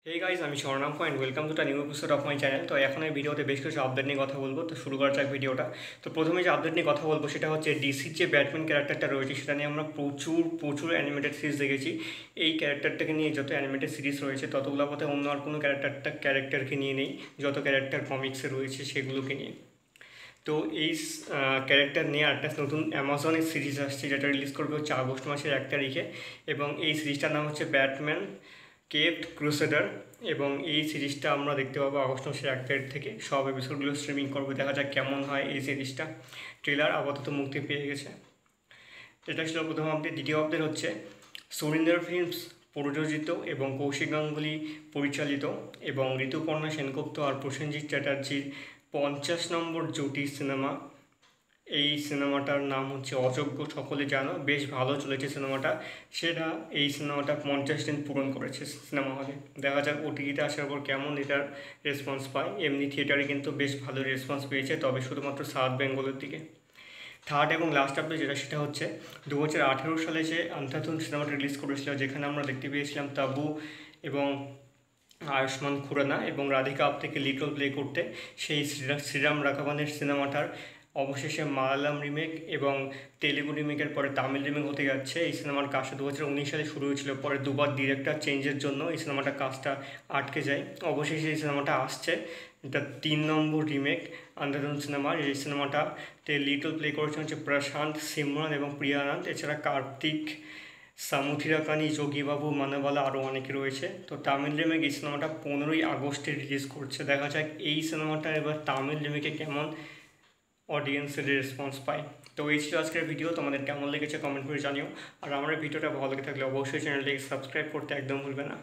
हे guys আমি Swarnam and welcome to the new episode of my channel. তো এখন এই ভিডিওতে বেশ কিছু আপডেট নিয়ে কথা বলবো। তো শুরু করা যাক ভিডিওটা। তো প্রথমে যে আপডেট নিয়ে কথা বলবো সেটা হচ্ছে ডিসির যে ব্যাটম্যান ক্যারেক্টারটা রয়েছে সেটা নিয়ে আমরা প্রচুর অ্যানিমেটেড সিরিজ দেখেছি। এই ক্যারেক্টারটাকে নিয়ে যত অ্যানিমেটেড সিরিজ রয়েছে ততগুলো পথে অন্য আর কোনো ক্যারেক্টারকে নিয়ে নেই, যত ক্যারেক্টার কমিক্সে রয়েছে সেগুলোকে নিয়ে। তো এই ক্যারেক্টার নিয়ে একটা নতুন অ্যামাজনের সিরিজ আসছে যেটা রিলিজ করবে হচ্ছে আগস্ট মাসের 1 তারিখে, এবং এই সিরিজটার নাম হচ্ছে ব্যাটম্যান কেভড ক্রুসেডার। এবং এই সিরিজটা আমরা দেখতে পাবো আগস্ট মাসের 1 তারিখ থেকে। সব এপিসোডগুলো স্ট্রিমিং করবে, দেখা যাক কেমন হয় এই সিরিজটা। ট্রেলার আপাতত মুক্তি পেয়ে গেছে। এটা ছিল প্রথম আপডেট। দ্বিতীয় আপডেট হচ্ছে সুরিন্দর ফিল্মস প্রযোজিত এবং কৌশিক গাঙ্গুলি পরিচালিত এবং ঋতুপর্ণা সেনগুপ্ত আর প্রসেনজিৎ চ্যাটার্জির 50 নম্বর জুটি সিনেমা। এই সিনেমাটার নাম হচ্ছে অযোগ্য। সকলে জানো বেশ ভালো চলেছে সিনেমাটা। সেটা এই সিনেমাটা 50 দিন পূরণ করেছে সিনেমা হলে। দেখা যাক ওটিটিতে আসার পর কেমন এটার রেসপন্স পায়। এমনি থিয়েটারে কিন্তু বেশ ভালো রেসপন্স পেয়েছে, তবে শুধুমাত্র সাউথ বেঙ্গলের দিকে। থার্ড এবং লাস্ট আপডেট সেটা হচ্ছে 2018 সালে যে আন্ধাধুন সিনেমাটা রিলিজ করেছিল, যেখানে আমরা দেখতে পেয়েছিলাম তাবু এবং আয়ুষ্মান খুরানা এবং রাধিকা আপ্তেকে লিড রোল প্লে করতে। সেই শ্রীরাম রাঘবানের সিনেমাটার অবশেষে মালায়ালাম রিমেক এবং তেলেগু রিমেকের পরে তামিল রিমেক হতে যাচ্ছে। এই সিনেমার কাজটা 2019 সালে শুরু হয়েছিল, পরে দুবার ডিরেক্টর চেঞ্জের জন্য এই সিনেমাটার কাজটা আটকে যায়। অবশেষে এই সিনেমাটা আসছে, এটা 3 নম্বর রিমেক আন্ধাধুন সিনেমার। এই সিনেমাটাতে লিড রোল প্লে করেছেন হচ্ছে প্রশান্ত, সিমরান এবং প্রিয়া আনন্দ। এছাড়া কার্তিক, সামুথিরাকানি, যোগীবাবু, মানবালা আরও অনেকে রয়েছে। তো তামিল রিমেক এই সিনেমাটা 15ই আগস্টে রিলিজ করছে। দেখা যাক এই সিনেমাটা এবার তামিল রিমেকে কেমন অডিয়েন্সের রেসপন্স পায়। তো এই ছিল আজকের ভিডিও। তোমাদের কেমন লেগেছে কমেন্ট করে জানিও। আর আমার ভিডিওটা ভালো লেগে থাকলে অবশ্যই চ্যানেলটিকে সাবস্ক্রাইব করতে একদম ভুলবে না।